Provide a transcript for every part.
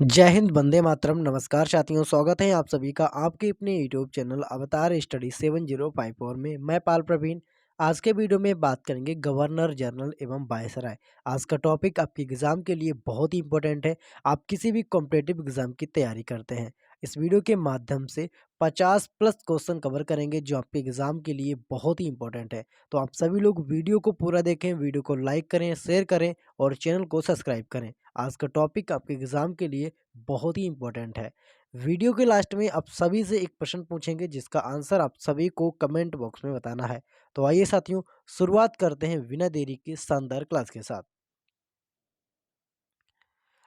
जय हिंद, वंदे मातरम। नमस्कार साथियों, स्वागत है आप सभी का आपके अपने यूट्यूब चैनल अवतार स्टडी 7054 में। मैं पाल प्रवीण। आज के वीडियो में बात करेंगे गवर्नर जनरल एवं वायसराय। आज का टॉपिक आपके एग्जाम के लिए बहुत ही इंपॉर्टेंट है। आप किसी भी कॉम्पिटेटिव एग्जाम की तैयारी करते हैं, इस वीडियो के माध्यम से 50 प्लस क्वेश्चन कवर करेंगे जो आपके एग्जाम के लिए बहुत ही इंपॉर्टेंट है। तो आप सभी लोग वीडियो को पूरा देखें, वीडियो को लाइक करें, शेयर करें और चैनल को सब्सक्राइब करें। आज का टॉपिक आपके एग्जाम के लिए बहुत ही इंपॉर्टेंट है। वीडियो के लास्ट में आप सभी से एक प्रश्न पूछेंगे जिसका आंसर आप सभी को कमेंट बॉक्स में बताना है। तो आइए साथियों, शुरुआत करते हैं बिना देरी के शानदार क्लास के साथ।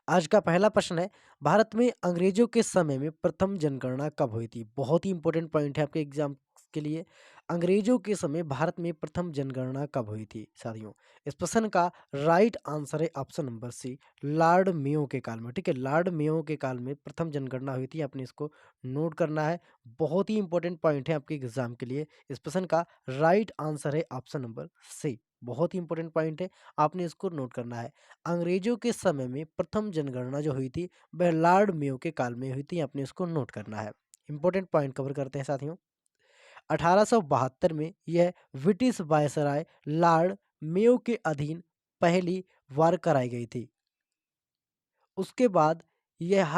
आज का पहला प्रश्न है, भारत में अंग्रेजों के समय में प्रथम जनगणना कब हुई थी? बहुत ही इंपॉर्टेंट पॉइंट है आपके एग्जाम के लिए। अंग्रेजों के समय भारत में प्रथम जनगणना कब हुई थी साथियों? इस प्रश्न का राइट आंसर है option number C, Lord Mayo के काल में। ठीक है, लॉर्ड मेयो के काल में प्रथम जनगणना हुई थी। आपने इसको नोट करना है, बहुत ही इंपॉर्टेंट पॉइंट है आपके एग्जाम के लिए। इस प्रश्न का राइट आंसर है ऑप्शन नंबर सी, बहुत ही इंपॉर्टेंट पॉइंट है, आपने इसको नोट करना है। अंग्रेजों के समय में प्रथम जनगणना जो हुई थी वह लॉर्ड मेयो के काल में हुई थी। आपने इसको नोट करना है। इंपॉर्टेंट पॉइंट कवर करते हैं साथियों। 1872 में यह ब्रिटिश वायसराय लॉर्ड मेयो के अधीन पहली बार कराई गई थी। उसके बाद यह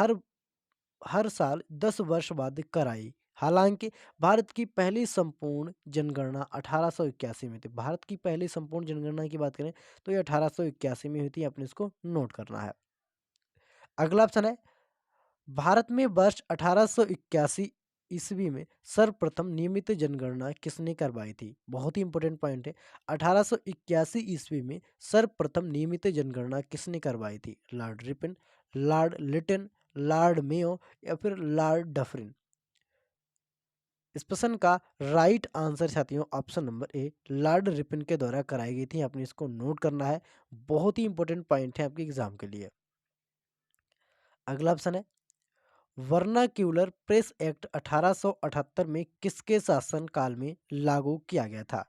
हर साल 10 वर्ष बाद कराई। हालांकि भारत की पहली संपूर्ण जनगणना 1881 में थी। भारत की पहली संपूर्ण जनगणना की बात करें तो ये 1881 में हुई थी। आपने इसको नोट करना है। अगला ऑप्शन है, भारत में वर्ष 1881 ईस्वी में सर्वप्रथम नियमित जनगणना किसने करवाई थी? बहुत ही इंपॉर्टेंट पॉइंट है। 1881 ईस्वी में सर्वप्रथम नियमित जनगणना किसने करवाई थी? Lord Ripon, Lord Lytton, Lord Mayo या फिर लॉर्ड डफरिन? इस प्रश्न का राइट आंसर साथियों option number A, Lord Ripon के द्वारा कराई गई थी। आपने इसको नोट करना है, बहुत ही इंपॉर्टेंट पॉइंट है आपके एग्जाम के लिए। अगला ऑप्शन है, वर्नाक्यूलर प्रेस एक्ट 1878 में किसके शासन काल में लागू किया गया था?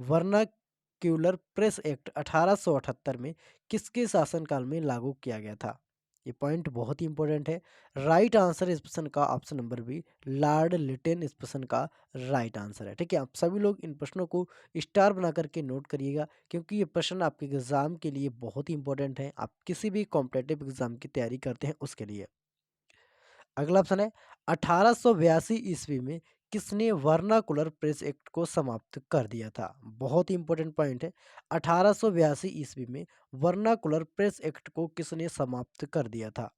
वर्नाक्यूलर प्रेस एक्ट 1878 में किसके शासनकाल में लागू किया गया था? ये पॉइंट बहुत ही इंपॉर्टेंट है। राइट आंसर इस प्रश्न का option number B, Lord Lytton इस प्रश्न का राइट आंसर है। ठीक है, आप सभी लोग इन प्रश्नों को स्टार बना करके नोट करिएगा क्योंकि ये प्रश्न आपके एग्जाम के लिए बहुत ही इंपॉर्टेंट है। आप किसी भी कॉम्पिटेटिव एग्जाम की तैयारी करते हैं उसके लिए। अगला ऑप्शन है, 1882 ईस्वी में किसने वर्नाकुलर प्रेस एक्ट को समाप्त कर दिया था? बहुत ही इंपॉर्टेंट पॉइंट है। 1882 ईस्वी में वर्नाकुलर प्रेस एक्ट को किसने समाप्त कर दिया था?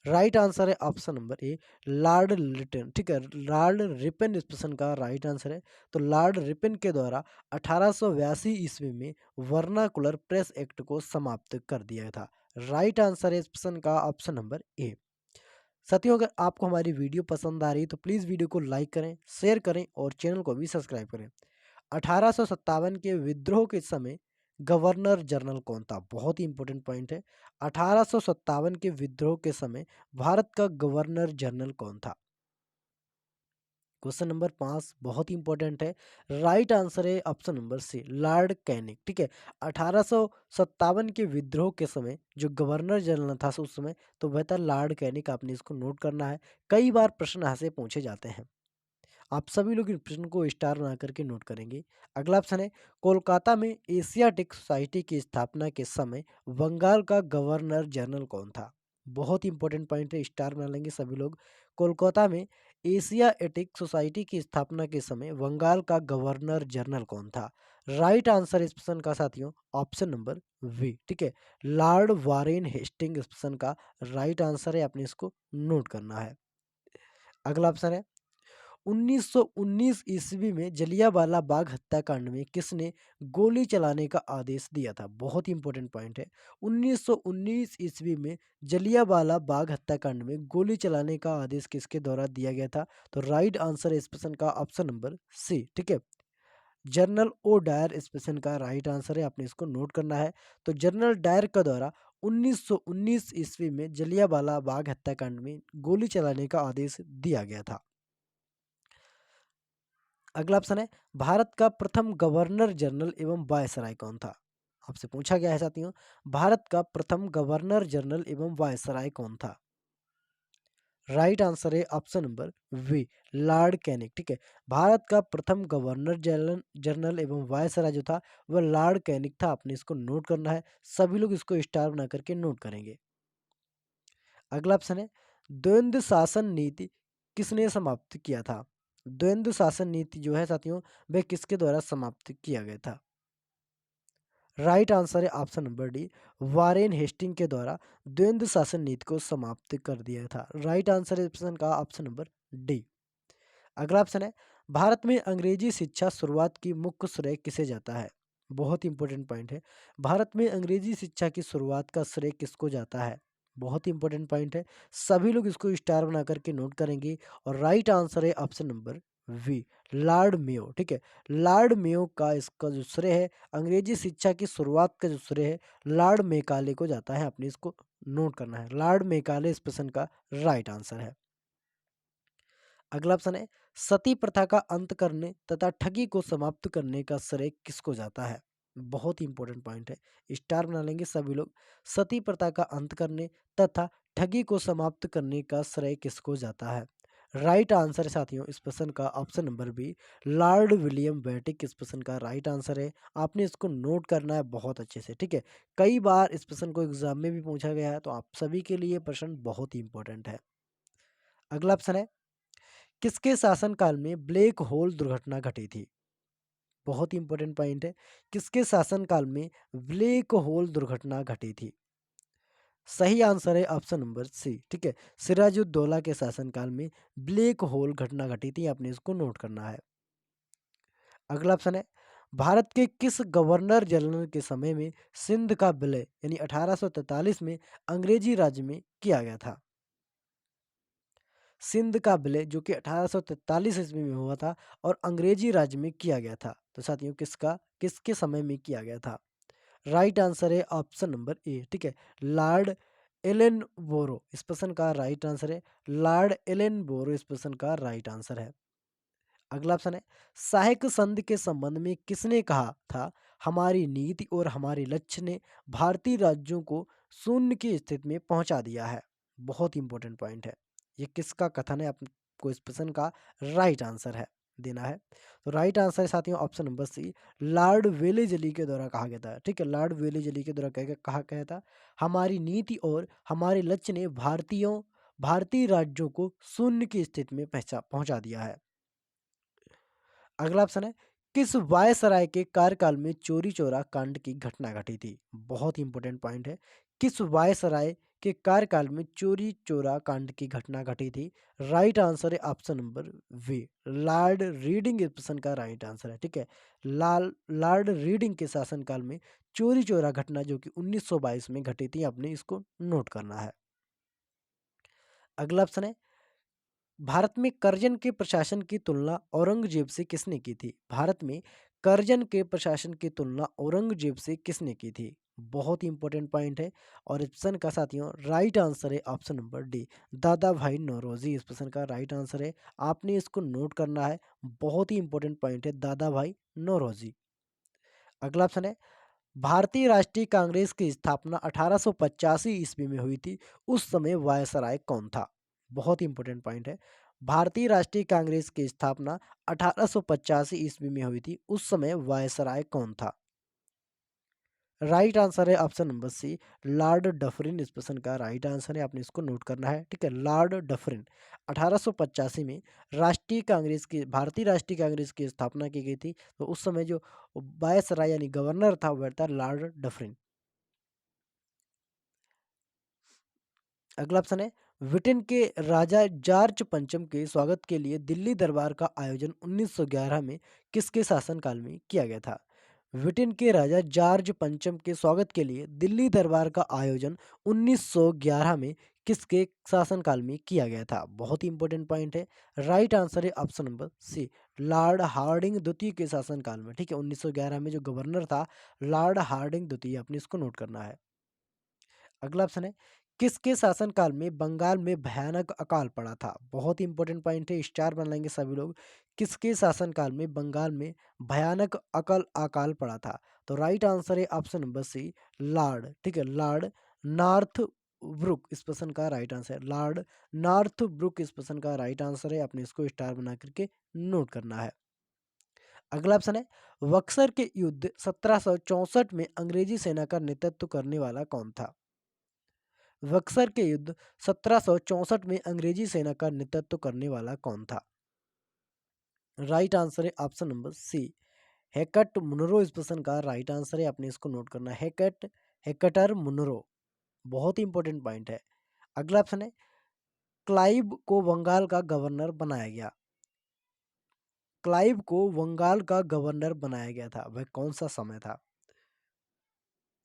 राइट आंसर है option number A, Lord Lytton. ठीक है, लॉर्ड रिपन इस प्रश्न का राइट आंसर है। तो लॉर्ड रिपन के द्वारा 1882 ईस्वी में वर्नाकुलर प्रेस एक्ट को समाप्त कर दिया था। राइट आंसर है इस प्रश्न का ऑप्शन नंबर ए। साथियों, अगर आपको हमारी वीडियो पसंद आ रही है तो प्लीज़ वीडियो को लाइक करें, शेयर करें और चैनल को भी सब्सक्राइब करें। 1857 के विद्रोह के समय गवर्नर जनरल कौन था? बहुत ही इंपॉर्टेंट पॉइंट है। 1857 के विद्रोह के समय भारत का गवर्नर जनरल कौन था? क्वेश्चन नंबर 5 बहुत ही इंपॉर्टेंट है। राइट आंसर है option number C, Lord Canning. ठीक है, 1857 के विद्रोह के समय जो गवर्नर जनरल था उस समय, तो वह था लॉर्ड कैनिंग। आपने इसको नोट करना है, कई बार प्रश्न ऐसे पूछे जाते हैं। आप सभी लोग इन प्रश्न को स्टार बना करके नोट करेंगे। अगला ऑप्शन है, कोलकाता में एशियाटिक सोसाइटी की स्थापना के समय बंगाल का गवर्नर जनरल कौन था? बहुत ही इंपॉर्टेंट पॉइंट है, स्टार बना लेंगे सभी लोग। कोलकाता में एशियाटिक सोसाइटी की स्थापना के समय बंगाल का गवर्नर जनरल कौन था? राइट आंसर इस प्रश्न का साथियों ऑप्शन नंबर वी। ठीक है, लॉर्ड वारेन हेस्टिंग इस प्रश्न का राइट आंसर है। आपने इसको नोट करना है। अगला ऑप्शन है, 1919 ईस्वी में जलियांवाला बाग हत्याकांड में किसने गोली चलाने का आदेश दिया था? बहुत ही इंपॉर्टेंट पॉइंट है। 1919 ईस्वी में जलियांवाला बाग हत्याकांड में गोली चलाने का आदेश किसके द्वारा दिया गया था? तो राइट आंसर है इस प्रश्न का ऑप्शन नंबर सी। ठीक है, जनरल ओ डायर इस प्रश्न का राइट आंसर है। आपने इसको नोट करना है। तो जनरल डायर के द्वारा 1919 ईस्वी में जलियांवाला बाग हत्याकांड में गोली चलाने का आदेश दिया गया था। अगला ऑप्शन है, भारत का प्रथम गवर्नर जनरल एवं वायसराय कौन था? आपसे पूछा गया है साथियों, भारत का प्रथम गवर्नर जनरल एवं वायसराय कौन था? राइट आंसर है option number B, Lord Canning. ठीक है, भारत का प्रथम गवर्नर जनरल जनरल एवं वायसराय जो था वह लॉर्ड कैनिंग था। आपने इसको नोट करना है, सभी लोग इसको स्टार बना करके नोट करेंगे। अगला ऑप्शन है, द्वंद्व शासन नीति किसने समाप्त किया था? द्वंद्व शासन नीति जो है साथियों, वह किसके द्वारा समाप्त किया गया था? राइट आंसर है option number D, Warren Hastings के द्वारा द्वंद्व शासन नीति को समाप्त कर दिया था। राइट आंसर है ऑप्शन का ऑप्शन नंबर डी। अगला ऑप्शन है, भारत में अंग्रेजी शिक्षा शुरुआत की मुख्य श्रेय किसे जाता है? बहुत इंपॉर्टेंट पॉइंट है, भारत में अंग्रेजी शिक्षा की शुरुआत का श्रेय किसको जाता है? बहुत इंपॉर्टेंट पॉइंट है, सभी लोग इसको स्टार बना करके नोट करेंगे। और राइट आंसर है option number B, Lord Mayo. ठीक है, लॉर्ड मेयो का इसका जो श्रेय है, अंग्रेजी शिक्षा की शुरुआत का जो श्रेय है, लॉर्ड मेकाले को जाता है। आपने इसको नोट करना है, लॉर्ड मेकाले इस प्रश्न का राइट आंसर है। अगला ऑप्शन है, सती प्रथा का अंत करने तथा ठगी को समाप्त करने का श्रेय किसको जाता है? बहुत ही इंपॉर्टेंट पॉइंट है, स्टार बना लेंगे सभी लोग। सती प्रथा का अंत करने तथा ठगी को समाप्त करने का श्रेय किसको जाता है? राइट आंसर है साथियों इस प्रश्न का option number B, Lord William Bentinck इस प्रश्न का राइट आंसर है। आपने इसको नोट करना है बहुत अच्छे से। ठीक है, कई बार इस प्रश्न को एग्जाम में भी पूछा गया है, तो आप सभी के लिए प्रश्न बहुत ही इंपॉर्टेंट है। अगला ऑप्शन है, किसके शासनकाल में ब्लैक होल दुर्घटना घटी थी? बहुत ही इंपॉर्टेंट पॉइंट है, किसके शासनकाल में ब्लैक होल दुर्घटना घटी थी? सही आंसर है ऑप्शन नंबर सी। ठीक है, सिराजुद्दौला के शासनकाल में ब्लैक होल घटना घटी थी। आपने इसको नोट करना है। अगला ऑप्शन है, भारत के किस गवर्नर जनरल के समय में सिंध का विलय यानी 1843 में अंग्रेजी राज्य में किया गया था? सिंध का विलय जो कि 1843 ईस्वी में हुआ था और अंग्रेजी राज्य में किया गया था, तो साथियों किसके समय में किया गया था? राइट आंसर है ऑप्शन नंबर ए। ठीक है, लॉर्ड एलन बोरो इस प्रश्न का राइट आंसर है, लॉर्ड एलन बोरो इस प्रश्न का राइट आंसर है। अगला ऑप्शन है, सहायक संधि के संबंध में किसने कहा था, हमारी नीति और हमारे लक्ष्य ने भारतीय राज्यों को शून्य की स्थिति में पहुंचा दिया है? बहुत इंपॉर्टेंट पॉइंट है, ये किसका कथन है? आपको इस प्रश्न का राइट आंसर है देना है। तो राइट आंसर है साथियों option number C, Lord Wellesley के द्वारा कहा गया था। ठीक है, लॉर्ड वेलेजली के द्वारा कहा गया था, हमारी नीति और हमारे लक्ष्य ने भारतीय राज्यों को शून्य की स्थिति में पहुंचा दिया है। अगला ऑप्शन है, किस वायसराय के कार्यकाल में चोरी चोरा कांड की घटना घटी थी? बहुत इंपॉर्टेंट पॉइंट है, किस वायसराय के कार्यकाल में चोरी चोरा कांड की घटना घटी थी? राइट आंसर है option number B, Lord Reading इस प्रश्न का राइट आंसर है। ठीक है, लॉर्ड रीडिंग के शासनकाल में चोरी चोरा घटना जो कि 1922 में घटी थी। आपने इसको नोट करना है। अगला ऑप्शन है, भारत में कर्जन के प्रशासन की तुलना औरंगजेब से किसने की थी? भारत में कर्जन के प्रशासन की तुलना औरंगजेब से किसने की थी? बहुत ही इंपॉर्टेंट पॉइंट है। और इस प्रश्न का साथियों राइट आंसर है ऑप्शन नंबर डी, दादा भाई नौरोजी इस प्रश्न का राइट आंसर है। आपने इसको नोट करना है, बहुत ही इंपॉर्टेंट पॉइंट है, दादा भाई नौरोजी। अगला ऑप्शन है, भारतीय राष्ट्रीय कांग्रेस की स्थापना 1885 ईस्वी में हुई थी, उस समय वायसराय कौन था? बहुत ही इंपॉर्टेंट पॉइंट है, भारतीय राष्ट्रीय कांग्रेस की स्थापना 1885 ईस्वी में हुई थी, उस समय वायसराय कौन था? राइट आंसर है option number C, Lord Dufferin इस प्रश्न का राइट आंसर है। आपने इसको नोट करना है। ठीक है, लॉर्ड डफरिन 1885 में भारतीय राष्ट्रीय कांग्रेस की स्थापना की गई थी। तो उस समय जो वायसराय यानी गवर्नर था वह था लॉर्ड डफरिन। अगला ऑप्शन है, ब्रिटेन के राजा जॉर्ज पंचम के स्वागत के लिए दिल्ली दरबार का आयोजन 1911 में किसके शासनकाल में किया गया था? ब्रिटेन के राजा जॉर्ज पंचम के स्वागत के लिए दिल्ली दरबार का आयोजन 1911 में किसके शासनकाल में किया गया था? बहुत ही इंपॉर्टेंट पॉइंट है, राइट आंसर है option number C, Lord Hardinge द्वितीय के शासनकाल में। ठीक है, 1911 में जो गवर्नर था लॉर्ड हार्डिंग द्वितीय, आपने इसको नोट करना है। अगला ऑप्शन है, किसके शासनकाल में बंगाल में भयानक अकाल पड़ा था? बहुत ही इंपॉर्टेंट पॉइंट है, स्टार बना लेंगे सभी लोग। किसके शासनकाल में बंगाल में भयानक अकाल अकाल पड़ा था? तो राइट आंसर है ऑप्शन नंबर सी, लॉर्ड। ठीक है, लॉर्ड नॉर्थ ब्रुक इस प्रश्न का राइट आंसर है। लॉर्ड नॉर्थ ब्रुक इस प्रश्न का राइट आंसर है, आपने इसको स्टार बना करके नोट करना है। अगला ऑप्शन है, बक्सर के युद्ध 1764 में अंग्रेजी सेना का नेतृत्व करने वाला कौन था? बक्सर के युद्ध 1764 में अंग्रेजी सेना का नेतृत्व करने वाला कौन था? राइट आंसर है ऑप्शन नंबर सी, हेकट मुनरो इस प्रश्न का राइट आंसर है, आपने इसको नोट करना है। हेकटर मुनरो, बहुत ही इंपॉर्टेंट पॉइंट है। अगला ऑप्शन है, क्लाइव को बंगाल का गवर्नर बनाया गया। क्लाइव को बंगाल का गवर्नर बनाया गया था, वह कौन सा समय था?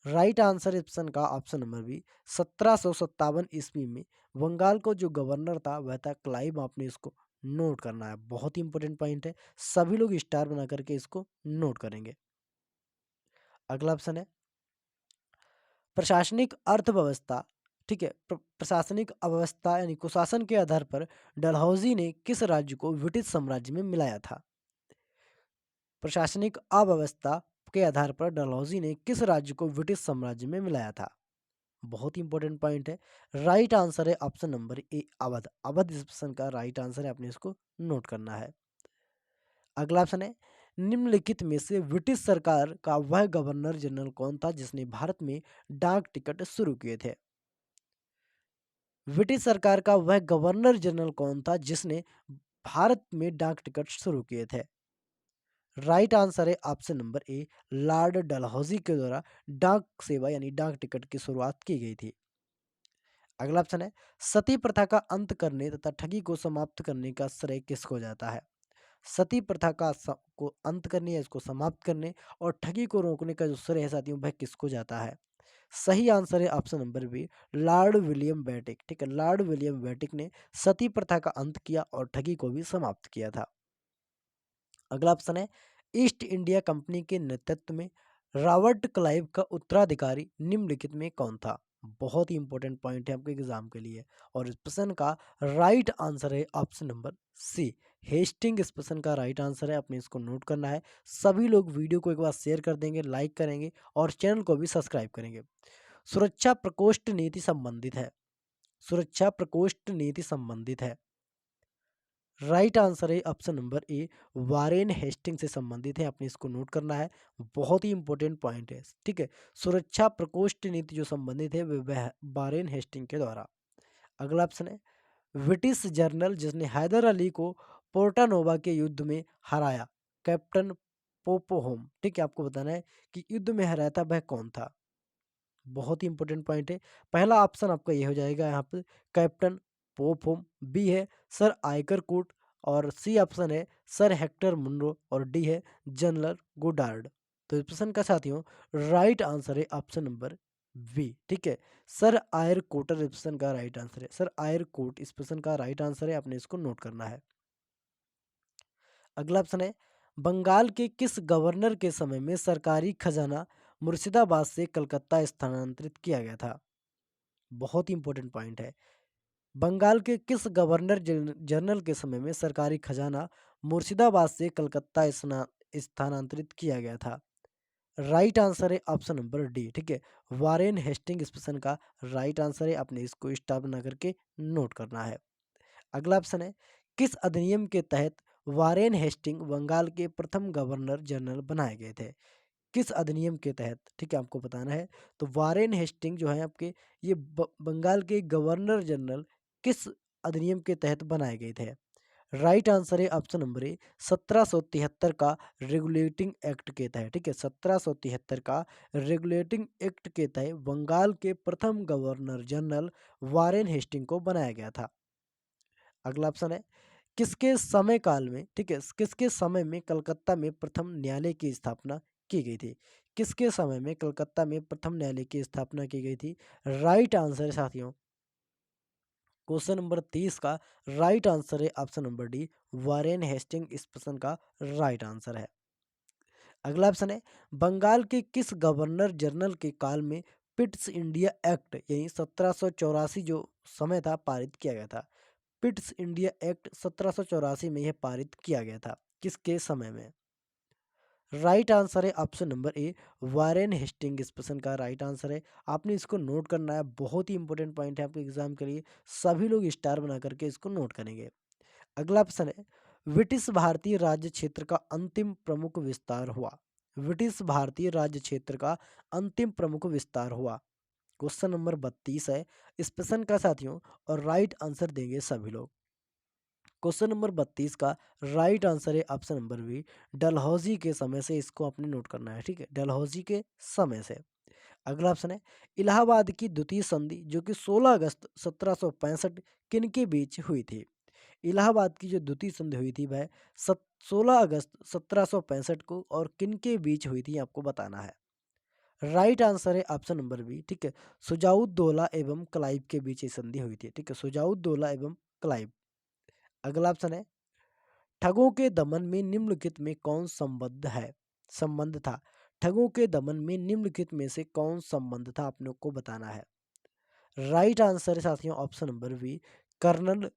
राइट आंसर ऑप्शन का ऑप्शन नंबर बी, 1757 ईस्वी में बंगाल को जो गवर्नर था वह था क्लाइव, आपने इसको नोट करना है। बहुत ही इंपॉर्टेंट पॉइंट है, सभी लोग स्टार बना करके इसको नोट करेंगे। अगला ऑप्शन है, प्रशासनिक अर्थव्यवस्था। ठीक है, प्रशासनिक अव्यवस्था यानी कुशासन के आधार पर डलहौजी ने किस राज्य को ब्रिटिश साम्राज्य में मिलाया था? प्रशासनिक अव्यवस्था के आधार पर डलहौजी ने किस राज्य को ब्रिटिश साम्राज्य में मिलाया था? बहुत ही इंपॉर्टेंट पॉइंट है। राइट आंसर है ऑप्शन नंबर ए, अवध। अवध इस प्रश्न का राइट आंसर है, आपने इसको नोट करना है। अगला ऑप्शन है, निम्नलिखित में से ब्रिटिश सरकार का वह गवर्नर जनरल कौन था जिसने भारत में डाक टिकट शुरू किए थे? ब्रिटिश सरकार का वह गवर्नर जनरल कौन था जिसने भारत में डाक टिकट शुरू किए थे? राइट आंसर है option number A, Lord Dalhousie के द्वारा डाक सेवा यानी डाक टिकट की शुरुआत की गई थी। अगला ऑप्शन है, सती प्रथा का अंत करने तथा ठगी को समाप्त करने का श्रेय किसको जाता है? सती प्रथा का को अंत करने या इसको समाप्त करने और ठगी को रोकने का जो श्रेय है साथियों, वह किसको जाता है? सही आंसर है option number B, Lord William Bentinck. ठीक है, लॉर्ड विलियम बेटिक ने सती प्रथा का अंत किया और ठगी को भी समाप्त किया था। अगला ऑप्शन है, ईस्ट इंडिया कंपनी के नेतृत्व में रॉबर्ट क्लाइव का उत्तराधिकारी निम्नलिखित में कौन था? बहुत ही इंपॉर्टेंट पॉइंट है आपके एग्जाम के लिए, और इस प्रश्न का राइट आंसर है ऑप्शन नंबर सी, हेस्टिंग इस प्रश्न का राइट आंसर है, आपने इसको नोट करना है। सभी लोग वीडियो को एक बार शेयर कर देंगे, लाइक करेंगे और चैनल को भी सब्सक्राइब करेंगे। सुरक्षा प्रकोष्ठ नीति संबंधित है। सुरक्षा प्रकोष्ठ नीति संबंधित है। राइट आंसर है option number A, Warren Hastings से संबंधित है, आपने इसको नोट करना है। बहुत ही इंपॉर्टेंट पॉइंट है। ठीक है, सुरक्षा प्रकोष्ठ नीति जो संबंधित है वह वारेन हेस्टिंग के द्वारा। अगला ऑप्शन है, ब्रिटिश जर्नल जिसने हैदर अली को पोर्टानोवा के युद्ध में हराया, कैप्टन पोपोहोम। ठीक है, आपको बताना है कि युद्ध में हराया था वह कौन था? बहुत ही इंपॉर्टेंट पॉइंट है। पहला ऑप्शन आपका ये हो जाएगा यहाँ पे, कैप्टन पोप होम। बी है सर आइकर कोट, और सी ऑप्शन है सर हेक्टर मुनरो, और डी है जनरल गुडार्ड। तो इस प्रश्न का साथियों राइट आंसर है ऑप्शन नंबर बी। ठीक है, सर आयर कोटर इस प्रश्न का राइट आंसर है। सर आयर कोट इस प्रश्न का राइट आंसर है, आपने इसको नोट करना है। अगला ऑप्शन है, बंगाल के किस गवर्नर के समय में सरकारी खजाना मुर्शिदाबाद से कलकत्ता स्थानांतरित किया गया था? बहुत ही इंपॉर्टेंट पॉइंट है। बंगाल के किस गवर्नर जनरल के समय में सरकारी खजाना मुर्शिदाबाद से कलकत्ता स्थानांतरित किया गया था? राइट आंसर है ऑप्शन नंबर डी। ठीक है, वारेन हेस्टिंग इस प्रश्न का राइट आंसर है, आपने इसको स्टार बना करके नोट करना है। अगला ऑप्शन है, किस अधिनियम के तहत वारेन हेस्टिंग बंगाल के प्रथम गवर्नर जनरल बनाए गए थे? किस अधिनियम के तहत? ठीक है, आपको बताना है। तो वारेन हेस्टिंग जो है आपके, ये बंगाल के गवर्नर जनरल किस अधिनियम के तहत बनाए गए थे? राइट आंसर है ऑप्शन नंबर ए, 1773 का रेगुलेटिंग एक्ट के तहत। ठीक है, 1773 का रेगुलेटिंग एक्ट के तहत बंगाल के प्रथम गवर्नर जनरल वारेन हेस्टिंग को बनाया गया था। अगला ऑप्शन है, किसके समय काल में, ठीक है, किसके समय में कलकत्ता में प्रथम न्यायालय की स्थापना की गई थी? किसके समय में कलकत्ता में प्रथम न्यायालय की स्थापना की गई थी? राइट आंसर है साथियों, क्वेश्चन नंबर 30 का राइट आंसर है option number D, Warren Hastings इस प्रश्न का राइट आंसर है। अगला ऑप्शन है, बंगाल के किस गवर्नर जनरल के काल में पिट्स इंडिया एक्ट यही 1784 जो समय था पारित किया गया था। पिट्स इंडिया एक्ट 1784 में यह पारित किया गया था। किसके समय में? राइट आंसर है option number A, Warren Hastings. इस प्रश्न का राइट आंसर है। आपने इसको नोट करना है, बहुत ही इंपॉर्टेंट पॉइंट है आपके एग्जाम के लिए। सभी लोग स्टार बना करके इसको नोट करेंगे। अगला प्रश्न है, ब्रिटिश भारतीय राज्य क्षेत्र का अंतिम प्रमुख विस्तार हुआ। ब्रिटिश भारतीय राज्य क्षेत्र का अंतिम प्रमुख विस्तार हुआ। क्वेश्चन नंबर 32 है इस प्रश्न का साथियों, और राइट आंसर देंगे सभी लोग। क्वेश्चन नंबर 32 का राइट आंसर है ऑप्शन नंबर बी, डलहौजी के समय से। इसको आपने नोट करना है, ठीक है, डलहौजी के समय से। अगला ऑप्शन है, इलाहाबाद की द्वितीय संधि जो कि 16 अगस्त 1765 किन के बीच हुई थी। इलाहाबाद की जो द्वितीय संधि हुई थी वह 16 अगस्त 1765 को और किन के बीच हुई थी आपको बताना है। राइट आंसर है ऑप्शन नंबर बी, ठीक है, सुजाउद्दौला एवं क्लाइव के बीच ये संधि हुई थी, ठीक है, सुजाउद्दौला एवं क्लाइव। अगला ऑप्शन है, ठगों के दमन में निम्नलिखित में कौन संबंध था। ठगों के दमन में निम्नलिखित में से कौन संबंध था, आप लोग को बताना है। राइट आंसर है साथियों option number B, Colonel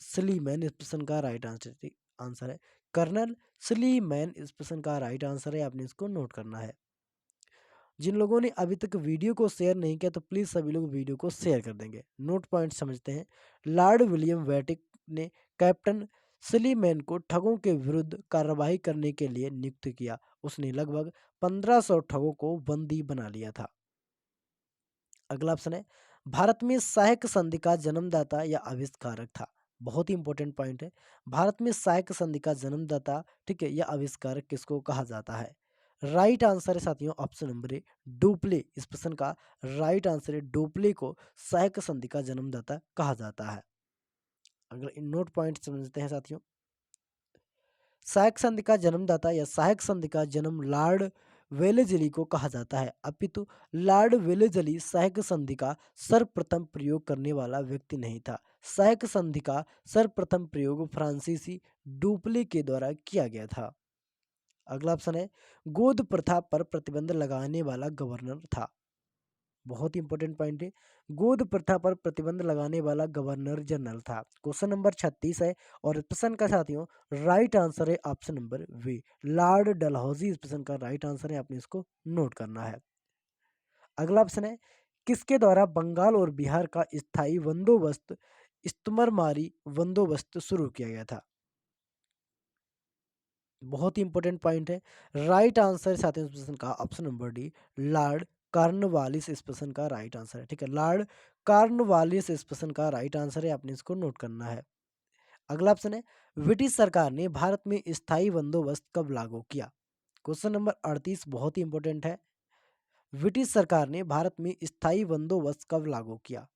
Sleeman. इस प्रश्न का राइट आंसर है कर्नल स्लीमैन। इस प्रश्न का राइट आंसर है, आपने इसको नोट करना है। जिन लोगों ने अभी तक वीडियो को शेयर नहीं किया तो प्लीज सभी लोग वीडियो को शेयर कर देंगे। नोट पॉइंट समझते हैं। लॉर्ड विलियम वेटिक ने कैप्टन स्लीमैन को ठगों के विरुद्ध कार्रवाई करने के लिए नियुक्त किया। उसने लगभग 1500 ठगों को बंदी बना लिया था। अगला ऑप्शन है, भारत में सहायक संधि का जन्मदाता या आविष्कारक था। बहुत ही इंपॉर्टेंट पॉइंट है। भारत में सहायक संधि का जन्मदाता, ठीक है, या आविष्कारक किसको कहा जाता है। राइट आंसर है साथियों ऑप्शन नंबर ए, डुप्ले। इस प्रश्न का राइट आंसर है डुप्ले को सहायक संधि का जन्मदाता कहा जाता है। अगर इन नोट पॉइंट समझते हैं साथियों, सहायक संधि का जन्मदाता या सहायक संधि का जन्म लॉर्ड वेलेजली को कहा जाता है, अपितु लॉर्ड वेलेजली सहायक संधि का सर्वप्रथम प्रयोग करने वाला व्यक्ति नहीं था। सहायक संधि का सर्वप्रथम प्रयोग फ्रांसीसी डुप्ले के द्वारा किया गया था। अगला ऑप्शन है, गोद प्रथा पर प्रतिबंध लगाने वाला गवर्नर था। बहुत ही इंपॉर्टेंट पॉइंट है। गोद प्रथा पर प्रतिबंध लगाने वाला गवर्नर जनरल था। क्वेश्चन नंबर 36 है और इस प्रश्न का साथियों राइट आंसर है option number B, Lord Dalhousie. इस प्रश्न का राइट आंसर है, आपने इसको नोट करना है। अगला ऑप्शन है, किसके द्वारा बंगाल और बिहार का स्थायी बंदोबस्त इस्तमरमारी बंदोबस्त शुरू किया गया था। बहुत ही इंपॉर्टेंट पॉइंट है। राइट आंसर साथियों इस प्रश्न का option number D, Lord Cornwallis. इस प्रश्न का राइट आंसर है, ठीक है, लॉर्ड कार्नवालिस इस प्रश्न का राइट आंसर है, आपने इसको नोट करना है। अगला ऑप्शन है, ब्रिटिश सरकार ने भारत में स्थायी बंदोबस्त कब लागू किया। क्वेश्चन नंबर 38 बहुत ही इंपॉर्टेंट है। ब्रिटिश सरकार ने भारत में स्थायी बंदोबस्त कब लागू किया।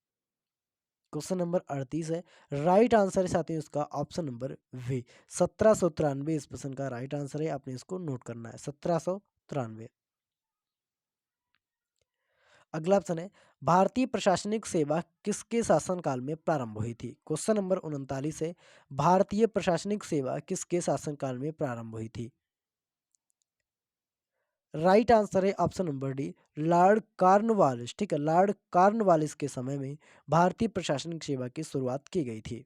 क्वेश्चन नंबर 38 है। राइट आंसर है साथियों इसका ऑप्शन नंबर वी, 1793। इस प्रश्न का राइट आंसर है, आपने इसको नोट करना है, 1793। अगला ऑप्शन है, भारतीय प्रशासनिक सेवा किसके शासनकाल में प्रारंभ हुई थी। क्वेश्चन नंबर 39 है, भारतीय प्रशासनिक सेवा किसके शासनकाल में प्रारंभ हुई थी। राइट आंसर है option number D, Lord Cornwallis, ठीक है, लॉर्ड कार्नवालिस के समय में भारतीय प्रशासनिक सेवा की शुरुआत की गई थी।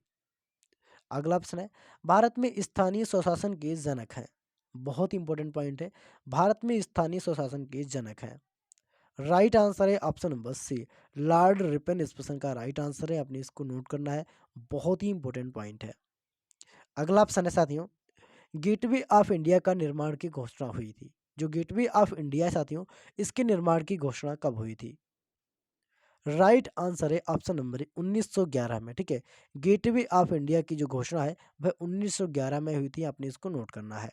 अगला ऑप्शन है, भारत में स्थानीय स्वशासन के जनक हैं। बहुत इंपॉर्टेंट पॉइंट है, भारत में स्थानीय स्वशासन के जनक हैं। राइट आंसर है option number C, Lord Ripon. इस प्रश्न का राइट आंसर है, आपने इसको नोट करना है, बहुत ही इंपॉर्टेंट पॉइंट है। अगला ऑप्शन है साथियों, गेटवे ऑफ इंडिया का निर्माण की घोषणा हुई थी। जो गेटवे ऑफ इंडिया है साथियों, इसके निर्माण की घोषणा कब हुई थी। राइट आंसर है ऑप्शन नंबर 1911 में, ठीक है, गेटवे ऑफ इंडिया की जो घोषणा है वह 1911 में हुई थी, आपने इसको नोट करना है।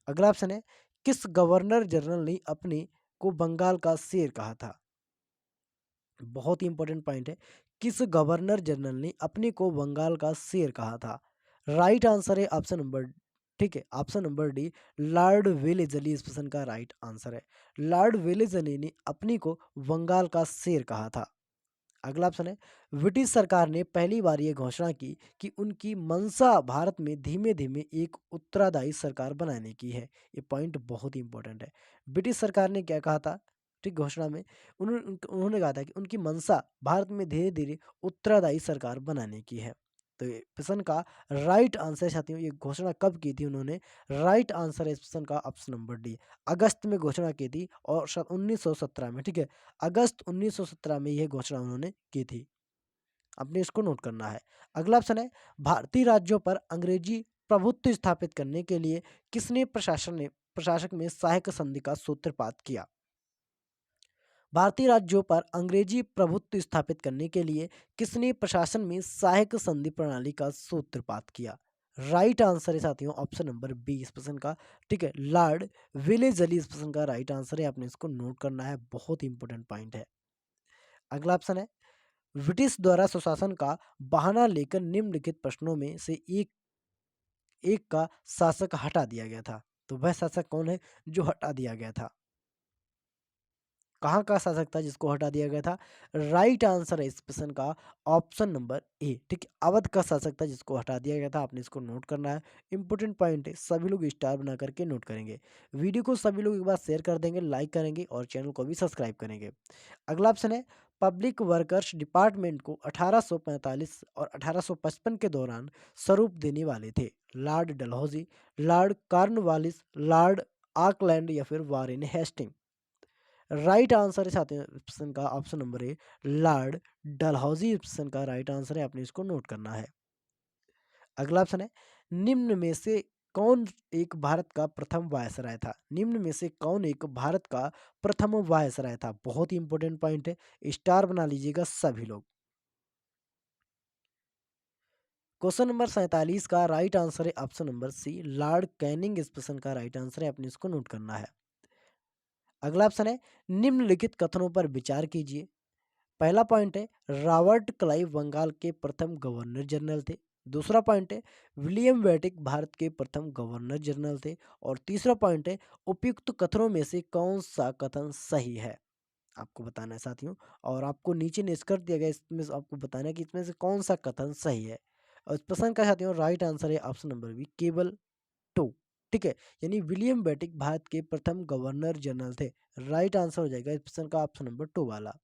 अगला ऑप्शन है, किस गवर्नर जनरल ने अपने को बंगाल का शेर कहा था। बहुत ही इंपॉर्टेंट पॉइंट है, किस गवर्नर जनरल ने अपने को बंगाल का शेर कहा था। राइट आंसर है ऑप्शन नंबर, ठीक है, option number D, Lord Wellesley. इस प्रश्न का राइट आंसर है, लॉर्ड वेलेजली ने अपनी को बंगाल का शेर कहा था। अगला ऑप्शन है, ब्रिटिश सरकार ने पहली बार ये घोषणा की कि उनकी मंशा भारत में धीमे धीमे एक उत्तरादायी सरकार बनाने की है। ये पॉइंट बहुत ही इंपॉर्टेंट है। ब्रिटिश सरकार ने क्या कहा था, ठीक, घोषणा में उन्होंने कहा था कि उनकी मंशा भारत में धीरे-धीरे उत्तरादायी सरकार बनाने की है। तो ये प्रश्न का राइट आंसर साथियों, ये घोषणा कब की थी उन्होंने? राइट आंसर है इस प्रश्न का ऑप्शन नंबर डी। अगस्त में घोषणा की थी और 1917 में, ठीक है? अगस्त 1917 में यह घोषणा उन्होंने की थी। आपने इसको नोट करना है। अगला ऑप्शन है, भारतीय राज्यों पर अंग्रेजी प्रभुत्व स्थापित करने के लिए किसने प्रशासक में सहायक संधि का सूत्रपात किया? भारतीय राज्यों पर अंग्रेजी प्रभुत्व स्थापित करने के लिए किसने प्रशासन में सहायक संधि प्रणाली का सूत्रपात किया? राइट आंसर है साथियों ऑप्शन नंबर बी इस प्रश्न का, ठीक है? लॉर्ड विलेजली इस प्रश्न का राइट आंसर है, आपने इसको नोट करना है, बहुत इंपॉर्टेंट पॉइंट है। अगला ऑप्शन है, ब्रिटिश द्वारा सुशासन का बहाना लेकर निम्नलिखित प्रश्नों में से एक एक का शासक हटा दिया गया था। तो वह शासक कौन है जो हटा दिया गया था? कहाँ का शासक था जिसको हटा दिया गया था? राइट आंसर है इस प्रश्न का ऑप्शन नंबर ए, ठीक है? अवध का शासक था जिसको हटा दिया गया था, आपने इसको नोट करना है। इंपॉर्टेंट पॉइंट है, सभी लोग स्टार बना करके नोट करेंगे। वीडियो को सभी लोग एक बार शेयर कर देंगे, लाइक करेंगे और चैनल को भी सब्सक्राइब करेंगे। अगला ऑप्शन है, पब्लिक वर्कर्स डिपार्टमेंट को 1845 और 1855 के दौरान स्वरूप देने वाले थे? Lord Dalhousie, Lord Cornwallis, Lord Auckland या फिर वारेन हेस्टिंग? राइट आंसर है साथियों ऑप्शन का option number A, Lord Dalhousie option का राइट आंसर है, आपने इसको नोट करना है। अगला ऑप्शन है, निम्न में से कौन एक भारत का प्रथम वायसराय था? निम्न में से कौन एक भारत का प्रथम वायसराय था? बहुत ही इंपॉर्टेंट पॉइंट है, स्टार बना लीजिएगा सभी लोग। क्वेश्चन नंबर 47 का राइट आंसर है option number C, Lord Canning इस प्रश्न का राइट आंसर है, आपने इसको नोट करना है। अगला ऑप्शन है, निम्नलिखित कथनों पर विचार कीजिए। पहला पॉइंट है, रॉबर्ट क्लाइव बंगाल के प्रथम गवर्नर जनरल थे। दूसरा पॉइंट है, विलियम वेटिक भारत के प्रथम गवर्नर जनरल थे। और तीसरा पॉइंट है, उपयुक्त कथनों में से कौन सा कथन सही है? आपको बताना है साथियों, और आपको नीचे निष्कर्ष दिया गया, इसमें से आपको बताना है कि इसमें से कौन सा कथन सही है। और इस प्रश्न का साथियों राइट आंसर है ऑप्शन नंबर बी, केवल टू, ठीक है? यानी विलियम बेटिक भारत के प्रथम गवर्नर जनरल थे। राइट आंसर हो जाएगा इस प्रश्न का ऑप्शन नंबर टू वाला।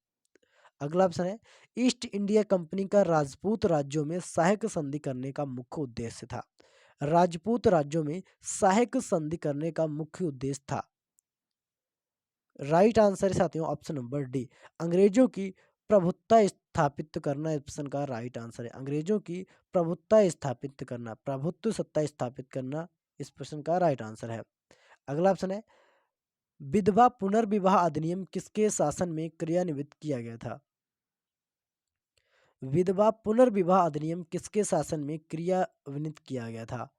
अगला ऑप्शन है, ईस्ट इंडिया कंपनी का राजपूत राज्यों में सहायक संधि करने का मुख्य उद्देश्य था? राजपूत राज्यों में सहायक संधि करने का मुख्य उद्देश्य था? राइट आंसर है साथियों ऑप्शन नंबर डी, अंग्रेजों की प्रभुत्ता स्थापित करना इस प्रश्न का राइट आंसर है। अंग्रेजों की प्रभुत्ता स्थापित करना, प्रभुत्व सत्ता स्थापित करना इस प्रश्न का राइट आंसर है। अगला ऑप्शन है, विधवा पुनर्विवाह अधिनियम किसके शासन में क्रियान्वित किया गया था? विधवा पुनर्विवाह अधिनियम किसके शासन में क्रियान्वित किया गया था?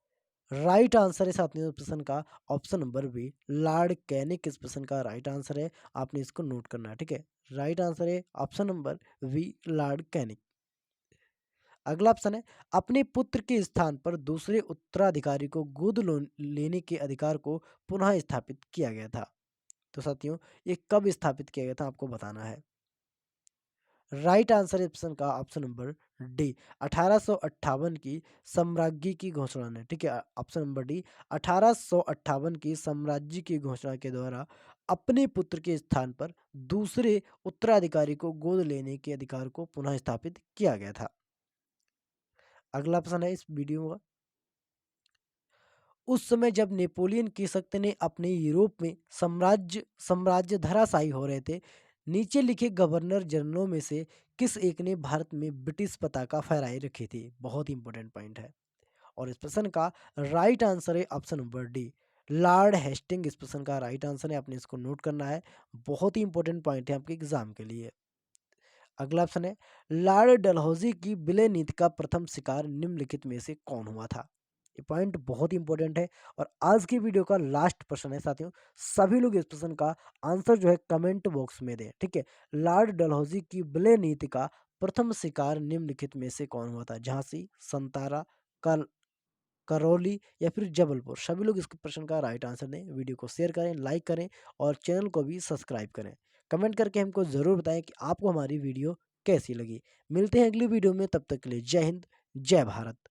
राइट आंसर है साथियों प्रश्न का option number B, Lord Canning इस प्रश्न का राइट आंसर है, आपने इसको नोट करना है, ठीक है? राइट आंसर है option number B, Lord Canning. अगला ऑप्शन है, अपने पुत्र के स्थान पर दूसरे उत्तराधिकारी को लेने के अधिकार को पुनः स्थापित किया गया था? तो साथियों ये कब स्थापित किया गया था आपको बताना है। राइट आंसर ऑप्शन का ऑप्शन नंबर डी, 1858 की साम्राज्य की घोषणा ने, ठीक है? ऑप्शन नंबर डी, 1858 की साम्राज्य की घोषणा के द्वारा अपने पुत्र के स्थान पर दूसरे उत्तराधिकारी को गोद लेने के अधिकार को पुनः स्थापित किया गया था। अगला ऑप्शन है इस वीडियो का, उस समय जब नेपोलियन की शक्ति ने अपने यूरोप में साम्राज्य साम्राज्य धराशायी हो रहे थे, नीचे लिखे गवर्नर जनरलों में से किस एक ने भारत में ब्रिटिश पताका फहराई रखी थी? बहुत ही इंपॉर्टेंट पॉइंट है। और इस प्रश्न का राइट आंसर है option number D, Lord Hastings इस प्रश्न का राइट आंसर है, आपने इसको नोट करना है, बहुत ही इंपॉर्टेंट पॉइंट है आपके एग्जाम के लिए। अगला ऑप्शन है, लॉर्ड डलहौजी की विलय नीति का प्रथम शिकार निम्नलिखित में से कौन हुआ था? ये पॉइंट बहुत इंपॉर्टेंट है और आज की वीडियो का लास्ट प्रश्न है साथियों, सभी लोग इस प्रश्न का आंसर जो है कमेंट बॉक्स में दें, ठीक है? लॉर्ड डलहौजी की विलय नीति का प्रथम शिकार निम्नलिखित में से कौन हुआ था? झांसी, संतारा, कल करौली या फिर जबलपुर? सभी लोग इस प्रश्न का राइट आंसर दें। वीडियो को शेयर करें, लाइक करें और चैनल को भी सब्सक्राइब करें। कमेंट करके हमको ज़रूर बताएं कि आपको हमारी वीडियो कैसी लगी। मिलते हैं अगली वीडियो में, तब तक के लिए जय हिंद, जय भारत।